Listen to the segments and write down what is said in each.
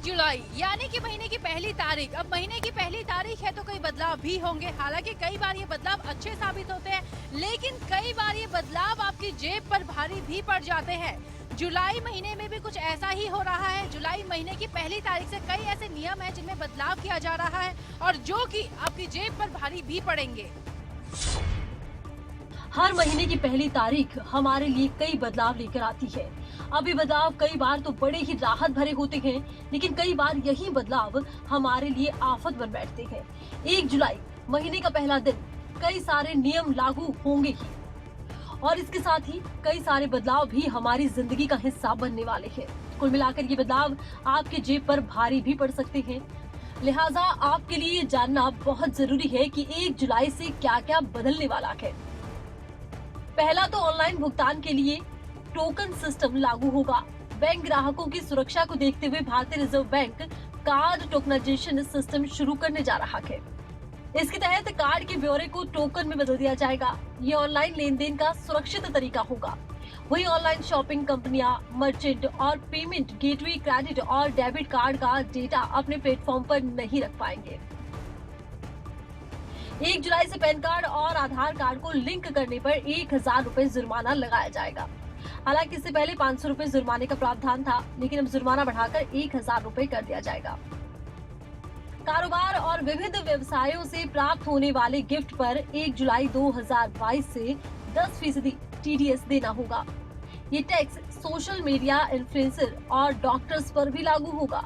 जुलाई यानी कि महीने की पहली तारीख। अब महीने की पहली तारीख है तो कई बदलाव भी होंगे। हालांकि कई बार ये बदलाव अच्छे साबित होते हैं, लेकिन कई बार ये बदलाव आपकी जेब पर भारी भी पड़ जाते हैं। जुलाई महीने में भी कुछ ऐसा ही हो रहा है। जुलाई महीने की पहली तारीख से कई ऐसे नियम हैं जिनमें बदलाव किया जा रहा है और जो कि आपकी जेब पर भारी भी पड़ेंगे। हर महीने की पहली तारीख हमारे लिए कई बदलाव लेकर आती है। अब ये बदलाव कई बार तो बड़े ही राहत भरे होते हैं, लेकिन कई बार यही बदलाव हमारे लिए आफत बन बैठते हैं। 1 जुलाई महीने का पहला दिन, कई सारे नियम लागू होंगे ही और इसके साथ ही कई सारे बदलाव भी हमारी जिंदगी का हिस्सा बनने वाले हैं। कुल मिलाकर ये बदलाव आपके जेब पर भारी भी पड़ सकते हैं। लिहाजा आपके लिए जानना बहुत जरूरी है कि 1 जुलाई से क्या क्या बदलने वाला है। पहला तो ऑनलाइन भुगतान के लिए टोकन सिस्टम लागू होगा। बैंक ग्राहकों की सुरक्षा को देखते हुए भारतीय Reserve Bank card tokenization system शुरू करने जा रहा है। इसके तहत कार्ड के ब्यौरे को टोकन में बदल दिया जाएगा। ये ऑनलाइन लेन देन का सुरक्षित तरीका होगा। वहीं ऑनलाइन शॉपिंग कंपनियां, मर्चेंट और पेमेंट गेटवे क्रेडिट और डेबिट कार्ड का डेटा अपने प्लेटफॉर्म पर नहीं रख पाएंगे। 1 जुलाई से पैन कार्ड और आधार कार्ड को लिंक करने पर 1000 रुपए जुर्माना लगाया जाएगा। हालांकि इससे पहले 500 रुपए जुर्माने का प्रावधान था, लेकिन अब जुर्माना बढ़ाकर 1000 रुपए कर दिया जाएगा। कारोबार और विविध व्यवसायों से प्राप्त होने वाले गिफ्ट पर 1 जुलाई 2022 से 10% टीडीएस देना होगा। ये टैक्स सोशल मीडिया इन्फ्लुएंसर और डॉक्टर्स पर भी लागू होगा।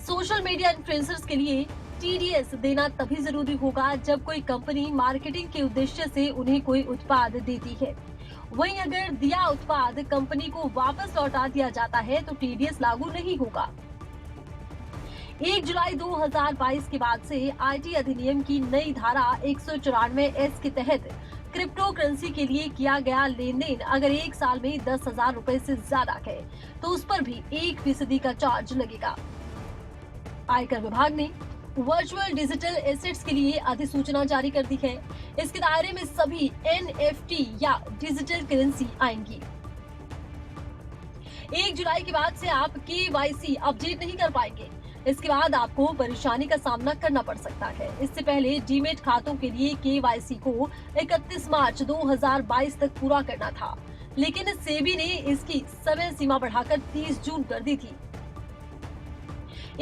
सोशल मीडिया इन्फ्लुएंसर्स के लिए टीडीएस देना तभी जरूरी होगा जब कोई कंपनी मार्केटिंग के उद्देश्य से उन्हें कोई उत्पाद देती है। वहीं अगर दिया उत्पाद कंपनी को वापस लौटा दिया जाता है तो टीडीएस लागू नहीं होगा। 1 जुलाई 2022 के बाद से आईटी अधिनियम की नई धारा 194(s) के तहत क्रिप्टो करेंसी के लिए किया गया लेन देन अगर 1 साल में 10,000 रुपए से ज्यादा है तो उस पर भी 1% का चार्ज लगेगा। आयकर विभाग ने वर्चुअल डिजिटल एसेट्स के लिए अधिसूचना जारी कर दी है। इसके दायरे में सभी एनएफटी या डिजिटल करेंसी आएंगी। 1 जुलाई के बाद से आप केवाईसी अपडेट नहीं कर पाएंगे। इसके बाद आपको परेशानी का सामना करना पड़ सकता है। इससे पहले डीमेट खातों के लिए केवाईसी को 31 मार्च 2022 तक पूरा करना था, लेकिन सेबी ने इसकी समय सीमा बढ़ाकर 30 जून कर दी थी।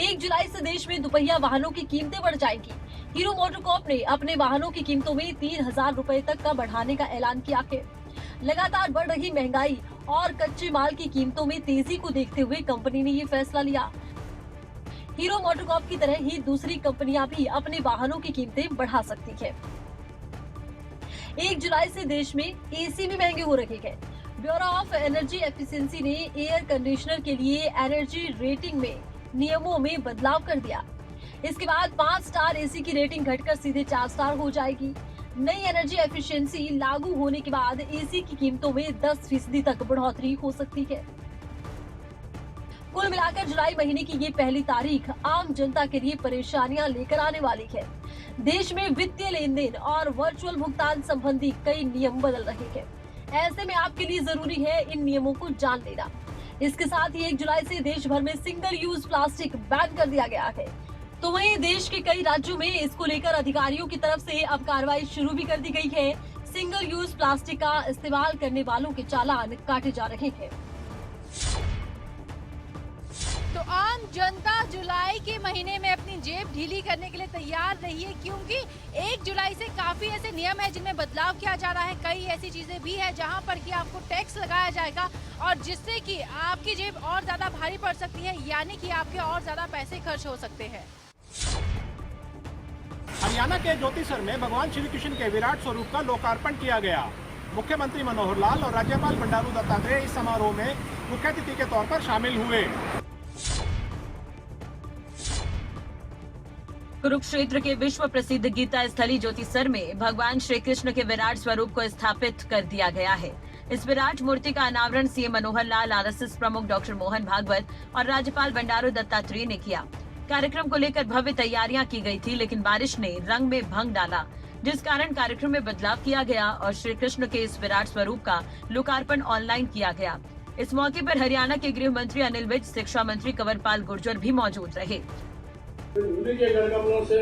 1 जुलाई से देश में दुपहिया वाहनों की कीमतें बढ़ जाएंगी। हीरो मोटोकॉर्प ने अपने वाहनों की कीमतों में 3000 रुपए तक का बढ़ाने का ऐलान किया है। लगातार बढ़ रही महंगाई और कच्चे माल की कीमतों में तेजी को देखते हुए कंपनी ने ये फैसला लिया। हीरो मोटोकॉर्प की तरह ही दूसरी कंपनियां भी अपने वाहनों की कीमतें बढ़ा सकती है। 1 जुलाई से देश में एसी भी महंगे हो रहे हैं। ब्यूरो ऑफ एनर्जी एफिशिएंसी ने एयर कंडीशनर के लिए एनर्जी रेटिंग में नियमों में बदलाव कर दिया। इसके बाद 5 स्टार एसी की रेटिंग घटकर सीधे 4 स्टार हो जाएगी। नई एनर्जी एफिशिएंसी लागू होने के बाद एसी की कीमतों में 10% तक बढ़ोतरी हो सकती है। कुल मिलाकर जुलाई महीने की ये पहली तारीख आम जनता के लिए परेशानियां लेकर आने वाली है। देश में वित्तीय लेन देन और वर्चुअल भुगतान संबंधी कई नियम बदल रहे हैं। ऐसे में आपके लिए जरूरी है इन नियमों को जान लेना। इसके साथ ही 1 जुलाई से देश भर में सिंगल यूज प्लास्टिक बैन कर दिया गया है। तो वहीं देश के कई राज्यों में इसको लेकर अधिकारियों की तरफ से अब कार्रवाई शुरू भी कर दी गई है। सिंगल यूज प्लास्टिक का इस्तेमाल करने वालों के चालान काटे जा रहे हैं। तो आम जनता जुलाई के महीने में अपनी जेब ढीली करने के लिए तैयार रहिए, क्योंकि 1 जुलाई से काफी ऐसे नियम है जिनमें बदलाव किया जा रहा है। कई ऐसी चीजें भी है जहां पर कि आपको टैक्स लगाया जाएगा और जिससे कि आपकी जेब और ज्यादा भारी पड़ सकती है, यानी कि आपके और ज्यादा पैसे खर्च हो सकते हैं। हरियाणा के ज्योतिसर में भगवान श्री कृष्ण के विराट स्वरूप का लोकार्पण किया गया। मुख्यमंत्री मनोहर लाल और राज्यपाल बंडारू दत्तात्रेय इस समारोह में मुख्य अतिथि के तौर पर शामिल हुए। कुरुक्षेत्र के विश्व प्रसिद्ध गीता स्थली ज्योतिसर में भगवान श्री कृष्ण के विराट स्वरूप को स्थापित कर दिया गया है। इस विराट मूर्ति का अनावरण सीएम मनोहर लाल, आरएसएस प्रमुख डॉक्टर मोहन भागवत और राज्यपाल बंडारू दत्तात्रेय ने किया। कार्यक्रम को लेकर भव्य तैयारियां की गई थी, लेकिन बारिश ने रंग में भंग डाला, जिस कारण कार्यक्रम में बदलाव किया गया और श्री कृष्ण के इस विराट स्वरूप का लोकार्पण ऑनलाइन किया गया। इस मौके पर हरियाणा के गृह मंत्री अनिल विज, शिक्षा मंत्री कंवरपाल गुर्जर भी मौजूद रहे। उन्हीं के कार्यक्रमों से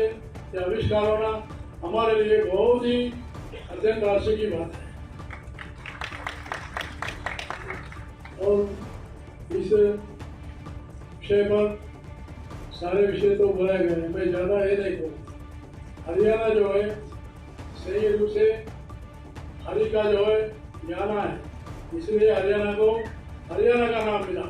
यह आविष्कार होना हमारे लिए बहुत ही अत्यंत आशा की बात है। और इस विषय पर सारे विषय तो बोले गए, मैं ज्यादा ये नहीं कहूँगा। हरियाणा जो है सही रूप से हरि का जो है जाना है, इसलिए हरियाणा को हरियाणा का नाम मिला।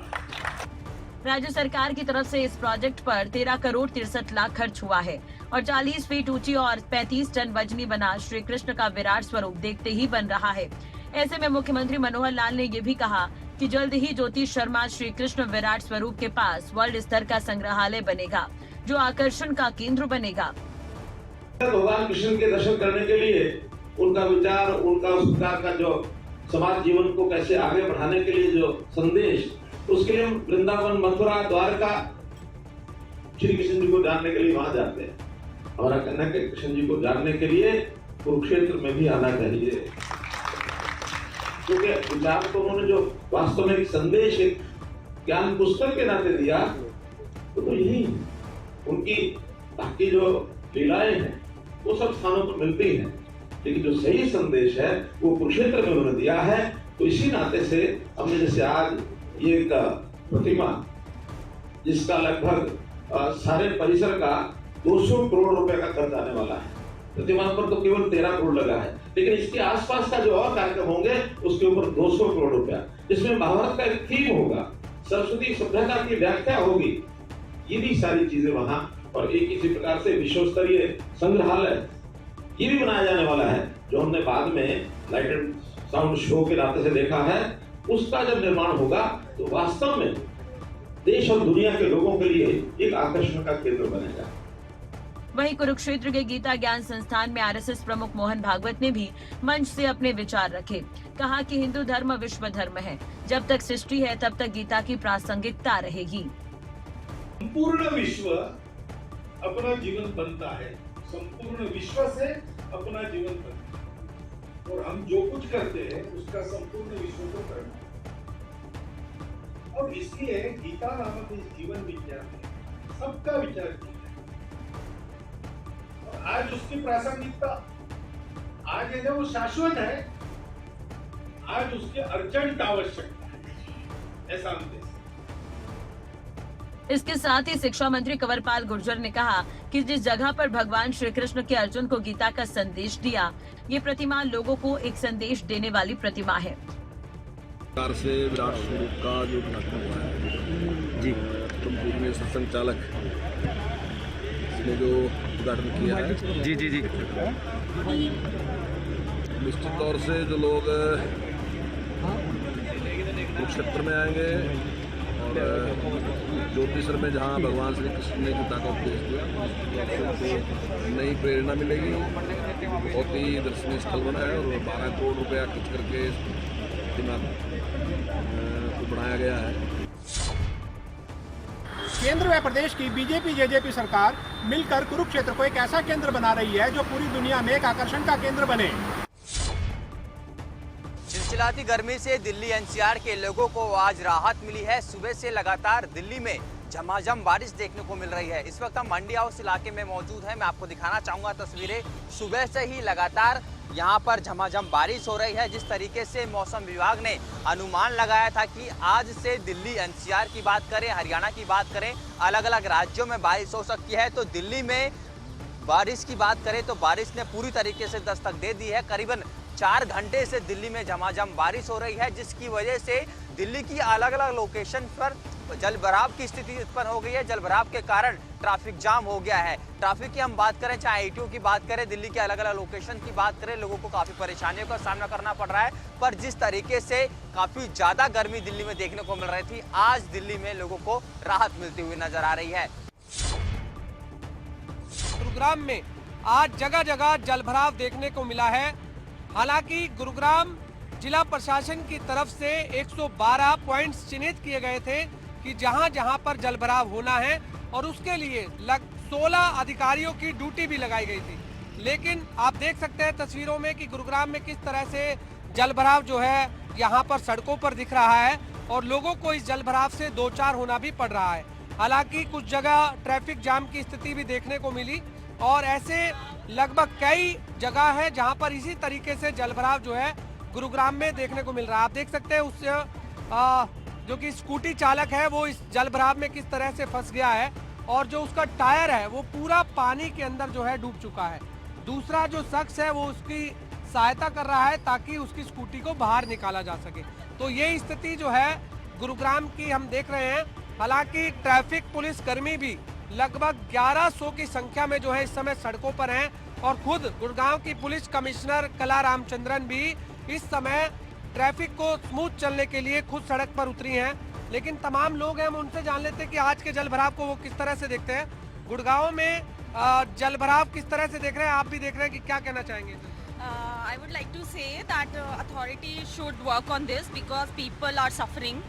राज्य सरकार की तरफ से इस प्रोजेक्ट पर 13 करोड़ 63 लाख खर्च हुआ है और 40 फीट ऊंची और 35 टन वजनी बना श्री कृष्ण का विराट स्वरूप देखते ही बन रहा है। ऐसे में मुख्यमंत्री मनोहर लाल ने ये भी कहा कि जल्द ही ज्योति शर्मा श्री कृष्ण विराट स्वरूप के पास वर्ल्ड स्तर का संग्रहालय बनेगा, जो आकर्षण का केंद्र बनेगा। भगवान कृष्ण के दर्शन करने के लिए उनका विचार, उनका उस प्रकार का जो समाज जीवन को कैसे आगे बढ़ाने के लिए जो संदेश, उसके लिए वृंदावन, मथुरा, द्वारका श्री कृष्ण जी को जानने के लिए वहां जाते हैं। हमारा कहना है कि कृष्ण जी को जानने के लिए कुरुक्षेत्र में भी आना चाहिए, क्योंकि विचार तो उन्होंने जो वास्तव में एक संदेश, एक ज्ञान पुस्तक के नाते दिया, तो यही उनकी बाकी जो लीलाएं हैं वो सब स्थानों पर मिलती हैं, लेकिन जो सही संदेश है वो कुरुक्षेत्र में उन्होंने दिया है। तो इसी नाते से हमने जैसे आज ये एक प्रतिमा जिसका लगभग सारे परिसर का 200 करोड़ रुपए का खर्च आने वाला है, प्रतिमा पर तो केवल 13 करोड़ लगा है, लेकिन इसके आसपास का जो और कार्यक्रम होंगे उसके ऊपर 200 करोड़ रुपया, जिसमें महाभारत का एक थीम होगा, सरस्वती सभ्यता की व्याख्या होगी, ये भी सारी चीजें वहां, और एक इसी प्रकार से विश्व स्तरीय संग्रहालय ये भी बनाया जाने वाला है, जो हमने बाद में लाइट एंड साउंड शो के नाते से देखा है। उसका जब निर्माण होगा तो वास्तव में देश और दुनिया के लोगों के लिए एक आकर्षण का केंद्र बनेगा। वहीं कुरुक्षेत्र के गीता ज्ञान संस्थान में आरएसएस प्रमुख मोहन भागवत ने भी मंच से अपने विचार रखे। कहा कि हिंदू धर्म विश्व धर्म है, जब तक सृष्टि है तब तक गीता की प्रासंगिकता रहेगी। संपूर्ण विश्व अपना जीवन बनता है, संपूर्ण विश्व से अपना जीवन बनता है, और हम जो कुछ करते हैं उसका संपूर्ण विश्व को करना है। और इसलिए गीता नामक इस जीवन विज्ञान में सबका विचार किया है, और आज उसकी प्रासंगिकता, आज है वो शाश्वत है, आज उसकी अर्जेंट आवश्यकता है, ऐसा हम देख। इसके साथ ही शिक्षा मंत्री कंवरपाल गुर्जर ने कहा कि जिस जगह पर भगवान श्री कृष्ण के अर्जुन को गीता का संदेश दिया, ये प्रतिमा लोगों को एक संदेश देने वाली प्रतिमा है। सरकार से विराट स्वरूप का जो उद्घाटन हुआ है जी, तुमपुर में संचालक ने जो उद्घाटन किया है जी जी जी, निश्चित तौर से जो लोग कुरुक्षेत्र में आएंगे और ज्योतिषर में जहाँ भगवान श्री कृष्ण ने गीता का उपदेश दिया, तो नई प्रेरणा मिलेगी। बहुत ही दर्शनीय स्थल बना है और 12 करोड़ रुपया खर्च करके दिमाग को बढ़ाया गया है। केंद्र व प्रदेश की बीजेपी जेजेपी सरकार मिलकर कुरुक्षेत्र को एक ऐसा केंद्र बना रही है जो पूरी दुनिया में एक आकर्षण का केंद्र बने। चिलचिलाती गर्मी से दिल्ली एनसीआर के लोगों को आज राहत मिली है। सुबह से लगातार दिल्ली में झमाझम बारिश देखने को मिल रही है। इस वक्त हम मंडी हाउस इलाके में मौजूद हैं। मैं आपको दिखाना चाहूंगा तस्वीरें। सुबह से ही लगातार यहां पर झमाझम बारिश हो रही है। जिस तरीके से मौसम विभाग ने अनुमान लगाया था कि आज से दिल्ली एनसीआर की बात करें, हरियाणा की बात करें, अलग अलग राज्यों में बारिश हो सकती है, तो दिल्ली में बारिश की बात करें तो बारिश ने पूरी तरीके से दस्तक दे दी है। करीबन 4 घंटे से दिल्ली में झमाझम बारिश हो रही है, जिसकी वजह से दिल्ली की अलग अलग लोकेशन पर जलभराव की स्थिति उत्पन्न हो गई है। जलभराव के कारण ट्रैफिक जाम हो गया है। ट्रैफिक की हम बात करें, चाहे ATO की बात करें, दिल्ली के अलग अलग लोकेशन की बात करें, लोगों को काफी परेशानियों का सामना करना पड़ रहा है। पर जिस तरीके से काफी ज्यादा गर्मी दिल्ली में देखने को मिल रही थी, आज दिल्ली में लोगों को राहत मिलती हुई नजर आ रही है। गुरुग्राम में आज जगह जगह जलभराव देखने को मिला है। हालांकि गुरुग्राम जिला प्रशासन की तरफ से 112 पॉइंट्स चिन्हित किए गए थे कि जहां जहां पर जलभराव होना है, और उसके लिए 16 अधिकारियों की ड्यूटी भी लगाई गई थी। लेकिन आप देख सकते हैं तस्वीरों में कि गुरुग्राम में किस तरह से जलभराव जो है यहां पर सड़कों पर दिख रहा है, और लोगों को इस जल भराव से दो चार होना भी पड़ रहा है। हालांकि कुछ जगह ट्रैफिक जाम की स्थिति भी देखने को मिली और ऐसे लगभग कई जगह है जहां पर इसी तरीके से जल भराव जो है गुरुग्राम में देखने को मिल रहा है। आप देख सकते हैं उस जो कि स्कूटी चालक है वो इस जल भराव में किस तरह से फंस गया है और जो उसका टायर है वो पूरा पानी के अंदर जो है डूब चुका है। दूसरा जो शख्स है वो उसकी सहायता कर रहा है ताकि उसकी स्कूटी को बाहर निकाला जा सके। तो ये स्थिति जो है गुरुग्राम की हम देख रहे हैं। हालांकि ट्रैफिक पुलिस कर्मी भी लगभग 1100 की संख्या में जो है इस समय सड़कों पर हैं और खुद गुड़गांव की पुलिस कमिश्नर कला रामचंद्रन भी इस समय ट्रैफिक को स्मूथ चलने के लिए खुद सड़क पर उतरी हैं। लेकिन तमाम लोग हैं, हम उनसे जान लेते हैं कि आज के जल भराव को वो किस तरह से देखते हैं। गुड़गांव में जल भराव किस तरह से देख रहे हैं, आप भी देख रहे हैं, कि क्या कहना चाहेंगे? I would like to say that authority should work on this because people are suffering.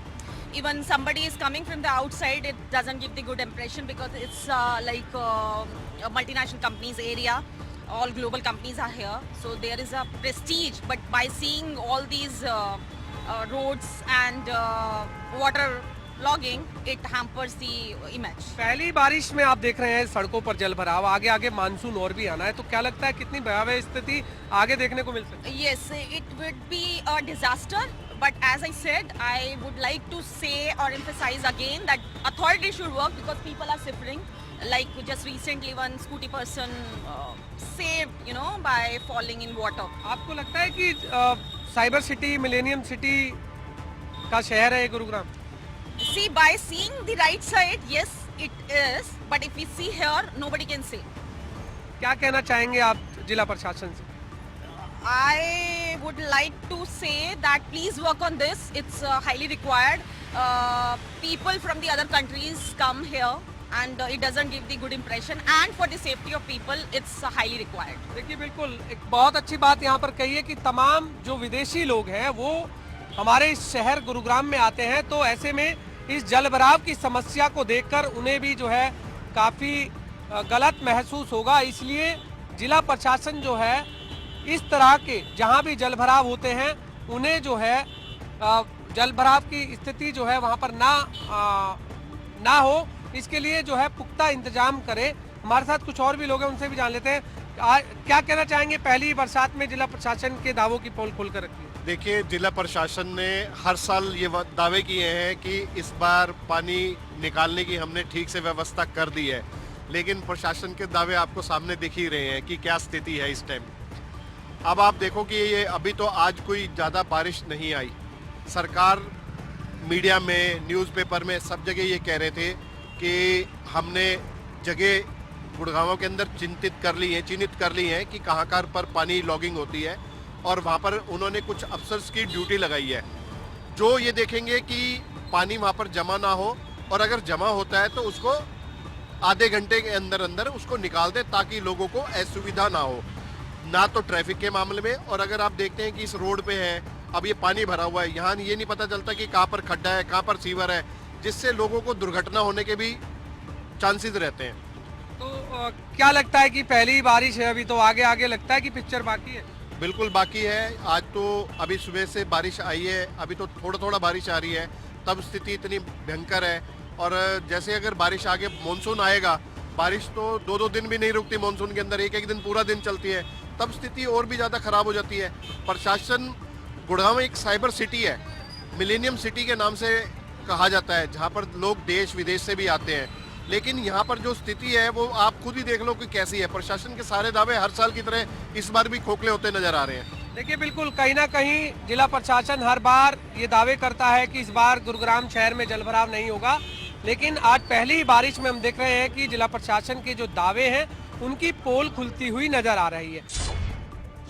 Even somebody is coming from the outside, it doesn't give the good impression because it's like a multinational companies area. All global companies are here, so there is a prestige. But by seeing all these roads and water logging, it hampers the image. पहली बारिश में आप देख रहे हैं सड़कों पर जल भराव, आगे आगे मानसून और भी आना है, तो क्या लगता है कितनी भयावह स्थिति आगे देखने को मिल सकती है? Yes, it would be a disaster. But as I said, I would like to say or emphasize again that authority should work because people are suffering. Like just recently, one scooty person saved, by falling in water. आपको लगता है कि cyber city, millennium city का शहर है ये Gurugram? See, by seeing the right side, yes, it is. But if we see here, nobody can say. क्या कहना चाहेंगे आप जिला प्रशासन से? I would like to say that please work on this. It's highly required. People from the other countries come here and it doesn't give the good impression. And for the safety of people, it's highly required. देखिए, बिल्कुल एक बहुत अच्छी बात यहाँ पर कही है कि तमाम जो विदेशी लोग हैं वो हमारे इस शहर गुरुग्राम में आते हैं, तो ऐसे में इस जल भराव की समस्या को देखकर उन्हें भी जो है काफ़ी गलत महसूस होगा। इसलिए जिला प्रशासन जो है इस तरह के जहां भी जल भराव होते हैं उन्हें जो है जल भराव की स्थिति जो है वहां पर ना हो, इसके लिए जो है पुख्ता इंतजाम करें। हमारे साथ कुछ और भी लोग हैं, उनसे भी जान लेते हैं। क्या कहना चाहेंगे, पहली बरसात में जिला प्रशासन के दावों की पोल खोलकर रखी है? देखिए, जिला प्रशासन ने हर साल ये दावे किए हैं कि इस बार पानी निकालने की हमने ठीक से व्यवस्था कर दी है, लेकिन प्रशासन के दावे आपको सामने दिख ही रहे हैं कि क्या स्थिति है इस टाइम। अब आप देखो कि ये अभी तो आज कोई ज़्यादा बारिश नहीं आई। सरकार मीडिया में, न्यूज़पेपर में, सब जगह ये कह रहे थे कि हमने जगह गुड़गांव के अंदर चिन्हित कर ली है कि कहाँ पर पानी लॉगिंग होती है और वहाँ पर उन्होंने कुछ अफसर्स की ड्यूटी लगाई है जो ये देखेंगे कि पानी वहाँ पर जमा ना हो, और अगर जमा होता है तो उसको आधे घंटे के अंदर उसको निकाल दे ताकि लोगों को असुविधा ना हो, ना तो ट्रैफिक के मामले में। और अगर आप देखते हैं कि इस रोड पे है, अब ये पानी भरा हुआ है, यहाँ ये नहीं पता चलता कि कहाँ पर खड्डा है, कहाँ पर सीवर है, जिससे लोगों को दुर्घटना होने के भी चांसेस रहते हैं। तो क्या लगता है कि पहली बारिश है अभी, तो आगे लगता है कि पिक्चर बाकी है? बिल्कुल बाकी है। आज तो अभी सुबह से बारिश आई है, अभी तो थोड़ा बारिश आ रही है, तब स्थिति इतनी भयंकर है। और जैसे अगर बारिश आगे मानसून आएगा, बारिश तो 2-2 दिन भी नहीं रुकती मानसून के अंदर, एक दिन पूरा दिन चलती है, तब स्थिति और भी ज़्यादा खराब हो जाती है। प्रशासन, गुड़गांव एक साइबर सिटी है, मिलेनियम सिटी के नाम से कहा जाता है, जहाँ पर लोग देश विदेश से भी आते हैं, लेकिन यहाँ पर जो स्थिति है वो आप खुद ही देख लो कि कैसी है। प्रशासन के सारे दावे हर साल की तरह इस बार भी खोखले होते नजर आ रहे हैं। देखिए, बिल्कुल कहीं ना कहीं जिला प्रशासन हर बार ये दावे करता है कि इस बार गुरुग्राम शहर में जलभराव नहीं होगा, लेकिन आज पहली ही बारिश में हम देख रहे हैं कि जिला प्रशासन के जो दावे हैं उनकी पोल खुलती हुई नजर आ रही है।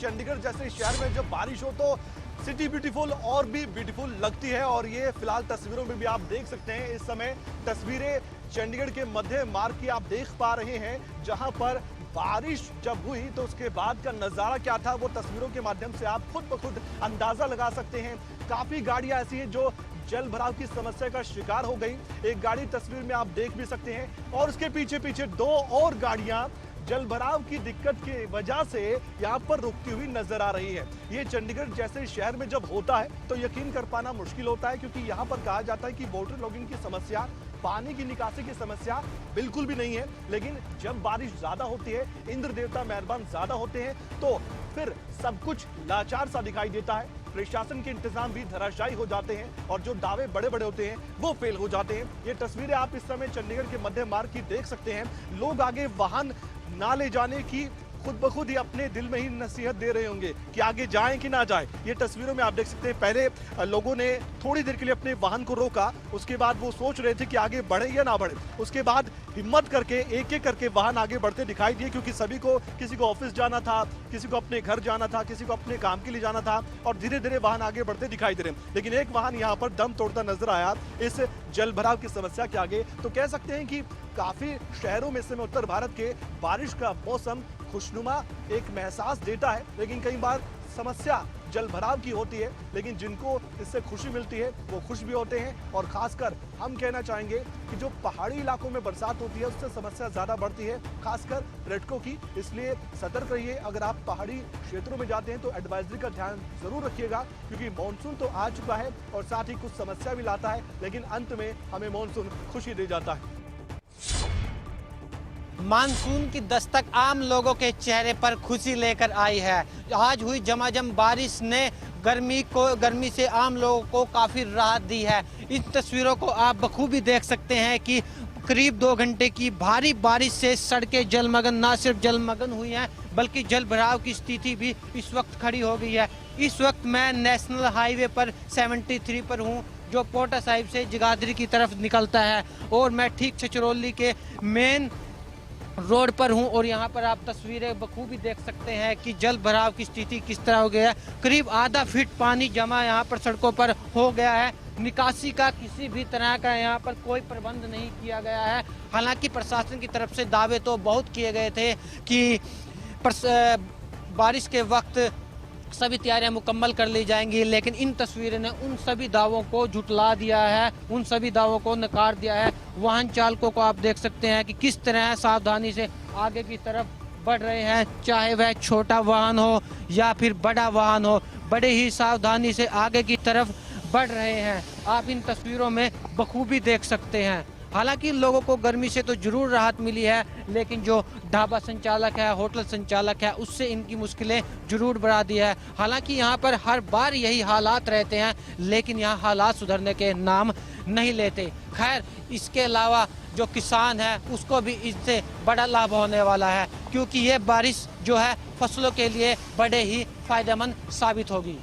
चंडीगढ़ जैसे शहर में जब बारिश हो तो सिटी ब्यूटीफुल और भी ब्यूटीफुल लगती है, और ये फिलहाल तस्वीरों में भी आप देख सकते हैं। इस समय तस्वीरें चंडीगढ़ के मध्य मार्ग की आप देख पा रहे हैं, जहां पर बारिश जब हुई तो उसके बाद का नजारा क्या था वो तस्वीरों के माध्यम से आप खुद ब खुद अंदाजा लगा सकते हैं। काफी गाड़ियां ऐसी हैं जो जल भराव की समस्या का शिकार हो गई। एक गाड़ी तस्वीर में आप देख भी सकते हैं, और उसके पीछे 2 और गाड़ियां जल भराव की दिक्कत की वजह से यहाँ पर रुकती हुई नजर आ रही है। ये चंडीगढ़ जैसे शहर में जब होता है तो यकीन कर पाना मुश्किल होता है, क्योंकि यहाँ पर कहा जाता है कि वाटर लॉगिंग की समस्या, पानी की निकासी की समस्या बिल्कुल भी नहीं है। लेकिन जब बारिश ज्यादा होती है, इंद्र देवता मेहरबान ज्यादा होते हैं, तो फिर सब कुछ लाचार सा दिखाई देता है। प्रशासन के इंतजाम भी धराशायी हो जाते हैं और जो दावे बड़े बड़े होते हैं वो फेल हो जाते हैं। ये तस्वीरें आप इस समय चंडीगढ़ के मध्य मार्ग की देख सकते हैं। लोग आगे वाहन ना ले जाने की खुद ब खुद ही अपने दिल में ही नसीहत दे रहे होंगे कि आगे जाएं कि ना जाएं। ये तस्वीरों में आप देख सकते हैं, पहले लोगों ने थोड़ी देर के लिए अपने वाहन को रोका, उसके बाद वो सोच रहे थे कि आगे बढ़े या ना बढ़े। उसके बाद हिम्मत करके एक एक करके वाहन आगे बढ़ते दिखाई दिए, क्योंकि सभी को, किसी को ऑफिस जाना था, किसी को अपने घर जाना था, किसी को अपने काम के लिए जाना था, और धीरे धीरे वाहन आगे बढ़ते दिखाई दे रहे। लेकिन एक वाहन यहाँ पर दम तोड़ता नजर आया इस जल भराव की समस्या के आगे। तो कह सकते हैं कि काफी शहरों में से उत्तर भारत के बारिश का मौसम खुशनुमा एक एहसास देता है, लेकिन कई बार समस्या जल भराव की होती है। लेकिन जिनको इससे खुशी मिलती है वो खुश भी होते हैं। और खासकर हम कहना चाहेंगे कि जो पहाड़ी इलाकों में बरसात होती है उससे समस्या ज्यादा बढ़ती है, खासकर पर्यटकों की। इसलिए सतर्क रहिए। अगर आप पहाड़ी क्षेत्रों में जाते हैं तो एडवाइजरी का ध्यान जरूर रखिएगा, क्योंकि मानसून तो आ चुका है और साथ ही कुछ समस्या भी लाता है, लेकिन अंत में हमें मानसून खुशी दे जाता है। मानसून की दस्तक आम लोगों के चेहरे पर खुशी लेकर आई है। आज हुई झमाझम बारिश ने गर्मी से आम लोगों को काफ़ी राहत दी है। इन तस्वीरों को आप बखूबी देख सकते हैं कि करीब 2 घंटे की भारी बारिश से सड़कें जलमग्न, ना सिर्फ जलमग्न हुई हैं बल्कि जल भराव की स्थिति भी इस वक्त खड़ी हो गई है। इस वक्त मैं नेशनल हाईवे पर 73 पर हूँ, जो पोटा साहिब से जगाधरी की तरफ निकलता है, और मैं ठीक छछरौली के मेन रोड पर हूं। और यहां पर आप तस्वीरें बखूबी देख सकते हैं कि जल भराव की स्थिति किस तरह हो गया है। करीब आधा फीट पानी जमा यहां पर सड़कों पर हो गया है। निकासी का किसी भी तरह का यहां पर कोई प्रबंध नहीं किया गया है। हालांकि प्रशासन की तरफ से दावे तो बहुत किए गए थे कि बारिश के वक्त सभी तैयारियां मुकम्मल कर ली जाएंगी, लेकिन इन तस्वीरों ने उन सभी दावों को झुटला दिया है, उन सभी दावों को नकार दिया है। वाहन चालकों को आप देख सकते हैं कि किस तरह सावधानी से आगे की तरफ बढ़ रहे हैं, चाहे वह छोटा वाहन हो या फिर बड़ा वाहन हो, बड़े ही सावधानी से आगे की तरफ बढ़ रहे हैं। आप इन तस्वीरों में बखूबी देख सकते हैं। हालांकि लोगों को गर्मी से तो जरूर राहत मिली है, लेकिन जो ढाबा संचालक है, होटल संचालक है, उससे इनकी मुश्किलें जरूर बढ़ा दी है। हालांकि यहाँ पर हर बार यही हालात रहते हैं, लेकिन यहाँ हालात सुधरने के नाम नहीं लेते। खैर, इसके अलावा जो किसान है उसको भी इससे बड़ा लाभ होने वाला है, क्योंकि ये बारिश जो है फसलों के लिए बड़े ही फायदेमंद साबित होगी।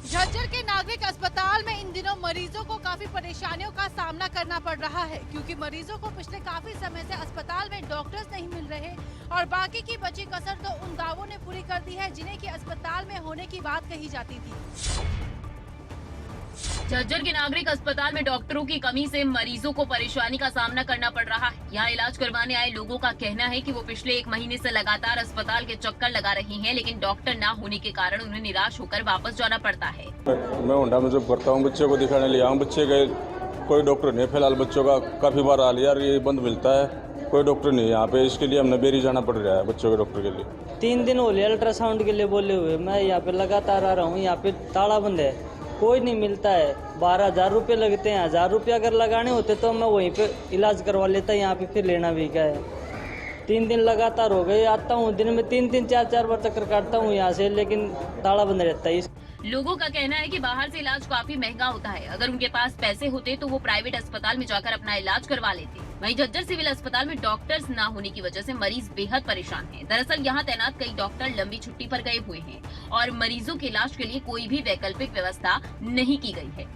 झज्जर के नागरिक अस्पताल में इन दिनों मरीजों को काफी परेशानियों का सामना करना पड़ रहा है, क्योंकि मरीजों को पिछले काफी समय से अस्पताल में डॉक्टर्स नहीं मिल रहे और बाकी की बची कसर तो उन दावों ने पूरी कर दी है जिन्हें कि अस्पताल में होने की बात कही जाती थी। झज्जर के नागरिक अस्पताल में डॉक्टरों की कमी से मरीजों को परेशानी का सामना करना पड़ रहा है। यहाँ इलाज करवाने आए लोगों का कहना है कि वो पिछले 1 महीने से लगातार अस्पताल के चक्कर लगा रहे हैं, लेकिन डॉक्टर न होने के कारण उन्हें निराश होकर वापस जाना पड़ता है। मैं होंडा में जब करता हूँ, बच्चे को दिखाने ले आऊँ, बच्चे गए, कोई डॉक्टर नहीं फिलहाल। बच्चों का काफी बार हाल यार ये बंद मिलता है, कोई डॉक्टर नहीं यहाँ पे। इसके लिए हमने बेरी जाना पड़ रहा है बच्चों के डॉक्टर के लिए। 3 दिन हो गए अल्ट्रासाउंड के लिए बोले हुए, मैं यहाँ पे लगातार आ रहा हूँ, यहाँ पे ताला बंद है, कोई नहीं मिलता है। 12,000 रुपये लगते हैं। 1,000 रुपये अगर लगाने होते तो मैं वहीं पे इलाज करवा लेता, यहाँ पे फिर लेना भी क्या है। 3 दिन लगातार हो गए, आता हूँ दिन में 3-3, 4-4 बार चक्कर काटता हूँ यहाँ से, लेकिन ताला बंद रहता है। लोगों का कहना है कि बाहर से इलाज काफी महंगा होता है, अगर उनके पास पैसे होते तो वो प्राइवेट अस्पताल में जाकर अपना इलाज करवा लेते। वहीं झज्जर सिविल अस्पताल में डॉक्टर्स न होने की वजह से मरीज बेहद परेशान हैं। दरअसल यहाँ तैनात कई डॉक्टर लंबी छुट्टी पर गए हुए हैं और मरीजों के इलाज के लिए कोई भी वैकल्पिक व्यवस्था नहीं की गई है।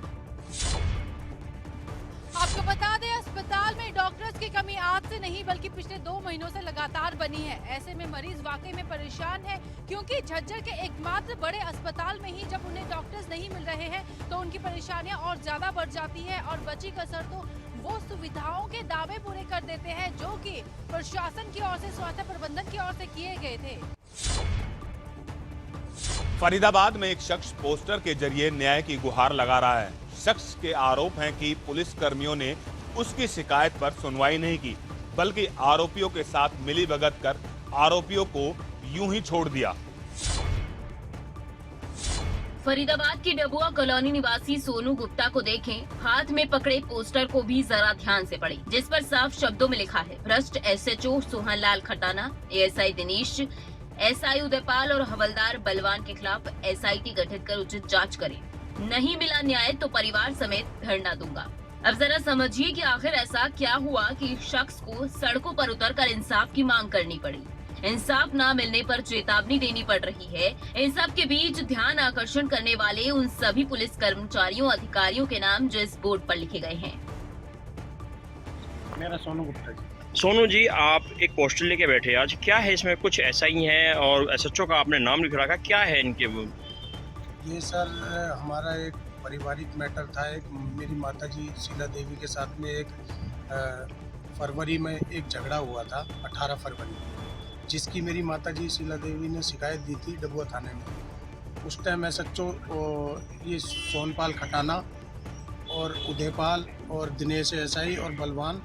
आपको बता दें, अस्पताल में डॉक्टर्स की कमी आज से नहीं बल्कि पिछले 2 महीनों से लगातार बनी है। ऐसे में मरीज वाकई में परेशान है, क्योंकि झज्जर के एकमात्र बड़े अस्पताल में ही जब उन्हें डॉक्टर्स नहीं मिल रहे हैं तो उनकी परेशानियां और ज्यादा बढ़ जाती है और बची कसर तो वो सुविधाओं के दावे पूरे कर देते हैं जो कि प्रशासन की ओर से, स्वास्थ्य प्रबंधन की ओर से किए गए थे। फरीदाबाद में एक शख्स पोस्टर के जरिए न्याय की गुहार लगा रहा है। शख्स के आरोप हैं कि पुलिस कर्मियों ने उसकी शिकायत पर सुनवाई नहीं की। बल्कि आरोपियों के साथ मिलीभगत कर आरोपियों को यूं ही छोड़ दिया। फरीदाबाद की डबुआ कॉलोनी निवासी सोनू गुप्ता को देखें, हाथ में पकड़े पोस्टर को भी जरा ध्यान से पढ़ें, जिस पर साफ शब्दों में लिखा है, भ्रष्ट SHO Sohanlal Khatana, ASI Dinesh, SI Udaypal और हवलदार बलवान के खिलाफ एसआईटी गठित कर उचित जांच करें। नहीं मिला न्याय तो परिवार समेत धरना दूंगा। अब जरा समझिए कि आखिर ऐसा क्या हुआ कि शख्स को सड़कों पर उतरकर इंसाफ की मांग करनी पड़ी। इंसाफ ना मिलने पर चेतावनी देनी पड़ रही है। इन सब के बीच ध्यान आकर्षण करने वाले उन सभी पुलिस कर्मचारियों अधिकारियों के नाम जो इस बोर्ड पर लिखे गए हैं। मेरा सोनू गुप्ता जी। सोनू जी, आप एक पोस्टर लेके बैठे आज, क्या है इसमें? कुछ ऐसा ही है और एसएचओ का आपने नाम लिख रखा, क्या है इनके? ये सर हमारा एक पारिवारिक मैटर था। एक मेरी माताजी शीला देवी के साथ में एक फरवरी में एक झगड़ा हुआ था, 18 फरवरी, जिसकी मेरी माताजी शीला देवी ने शिकायत दी थी डबुआ थाने में। उस टाइम एसएचओ ये सोनपाल खटाना और उदयपाल और दिनेश एसआई और बलवान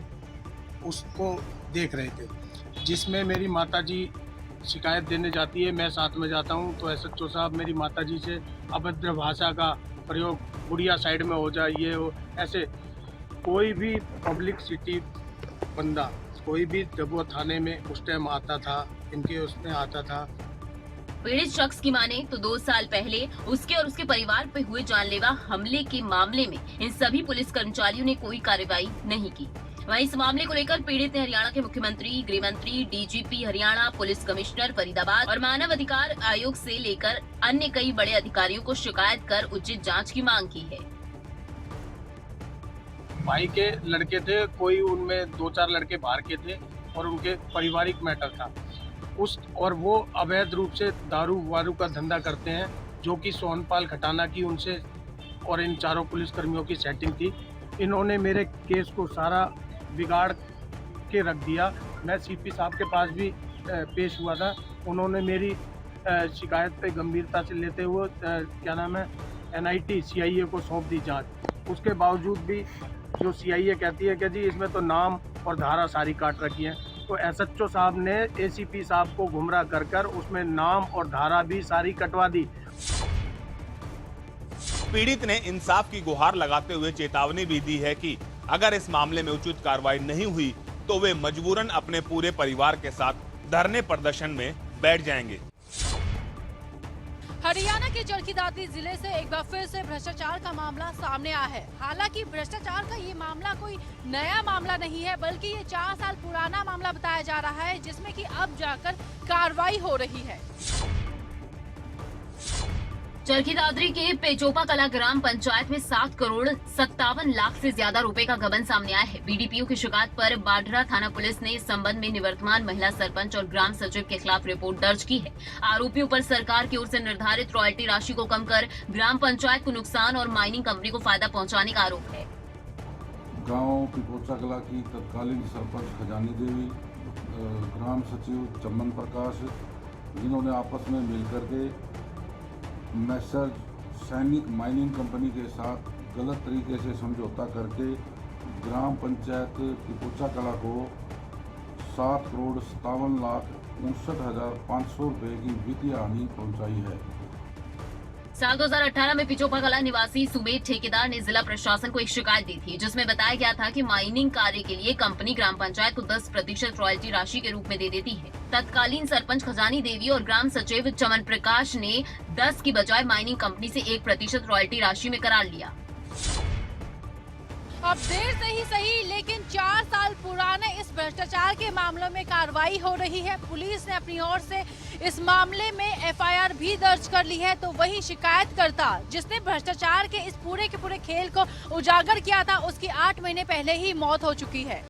उसको देख रहे थे, जिसमें मेरी माताजी शिकायत देने जाती है, मैं साथ में जाता हूं, तो एसएचओ साहब मेरी माताजी से अभद्र भाषा का प्रयोग, बुढ़िया साइड में हो जाए, ये हो, ऐसे कोई भी पब्लिक सिटी बंदा कोई भी डबुआ थाने में उस टाइम आता था, इनके उसमें आता था। पीड़ित शख्स की माने तो 2 साल पहले उसके और उसके परिवार पे हुए जानलेवा हमले के मामले में इन सभी पुलिस कर्मचारियों ने कोई कार्रवाई नहीं की। वहीं इस मामले को लेकर पीड़ित ने हरियाणा के मुख्यमंत्री, गृह मंत्री, DGP Haryana, police commissioner Faridabad और मानव अधिकार आयोग से लेकर अन्य कई बड़े अधिकारियों को शिकायत कर उचित जाँच की मांग की है। भाई के लड़के थे, कोई उनमें 2-4 लड़के बाहर के थे और उनके पारिवारिक मैटर था और वो अवैध रूप से दारू वारू का धंधा करते हैं, जो कि सोनपाल खटाना की उनसे और इन चारों पुलिसकर्मियों की सेटिंग थी। इन्होंने मेरे केस को सारा बिगाड़ के रख दिया। मैं सीपी साहब के पास भी पेश हुआ था, उन्होंने मेरी शिकायत पे गंभीरता से लेते हुए क्या नाम है एनआईटी सीआईए को सौंप दी जांच। उसके बावजूद भी जो सीआईए कहती है कि जी इसमें तो नाम और धारा सारी काट रखी है, तो एसएचओ साहब ने एसीपी साहब को गुमराह कर उसमें नाम और धारा भी सारी कटवा दी। पीड़ित ने इंसाफ की गुहार लगाते हुए चेतावनी भी दी है कि अगर इस मामले में उचित कार्रवाई नहीं हुई तो वे मजबूरन अपने पूरे परिवार के साथ धरने प्रदर्शन में बैठ जाएंगे। हरियाणा के चरखी दादरी जिले से एक बार फिर से भ्रष्टाचार का मामला सामने आया है। हालांकि भ्रष्टाचार का ये मामला कोई नया मामला नहीं है, बल्कि ये 4 साल पुराना मामला बताया जा रहा है, जिसमें कि अब जाकर कार्रवाई हो रही है। चरखी दादरी के पेचोपा कला ग्राम पंचायत में 7 करोड़ 57 लाख से ज्यादा रुपए का गबन सामने आया है। बीडीपीओ की शिकायत पर बाढ़रा थाना पुलिस ने इस संबंध में निवर्तमान महिला सरपंच और ग्राम सचिव के खिलाफ रिपोर्ट दर्ज की है। आरोपियों पर सरकार की ओर से निर्धारित रॉयल्टी राशि को कम कर ग्राम पंचायत को नुकसान और माइनिंग कंपनी को फायदा पहुँचाने का आरोप है। गाँव पिपोचा कला की तत्कालीन सरपंच खजानी देवी, ग्राम सचिव चमन प्रकाश, जिन्होंने आपस में मिलकर के मैसर सैनिक माइनिंग कंपनी के साथ गलत तरीके से समझौता करके ग्राम पंचायत पिपोचा कला को 7 करोड़ 57 लाख 59,500 रुपये की वित्तीय हानि पहुंचाई है। साल 2018 में पिचोपा कला निवासी सुमेध ठेकेदार ने जिला प्रशासन को एक शिकायत दी थी, जिसमें बताया गया था कि माइनिंग कार्य के लिए कंपनी ग्राम पंचायत को 10% रॉयल्टी राशि के रूप में दे देती है। तत्कालीन सरपंच खजानी देवी और ग्राम सचिव चमन प्रकाश ने 10 की बजाय माइनिंग कंपनी से 1% रॉयल्टी राशि में करार लिया। अब देर से ही सही, लेकिन 4 साल पुराने इस भ्रष्टाचार के मामलों में कार्रवाई हो रही है। पुलिस ने अपनी ओर से इस मामले में एफआईआर भी दर्ज कर ली है, तो वही शिकायतकर्ता जिसने भ्रष्टाचार के इस पूरे के पूरे खेल को उजागर किया था, उसकी 8 महीने पहले ही मौत हो चुकी है।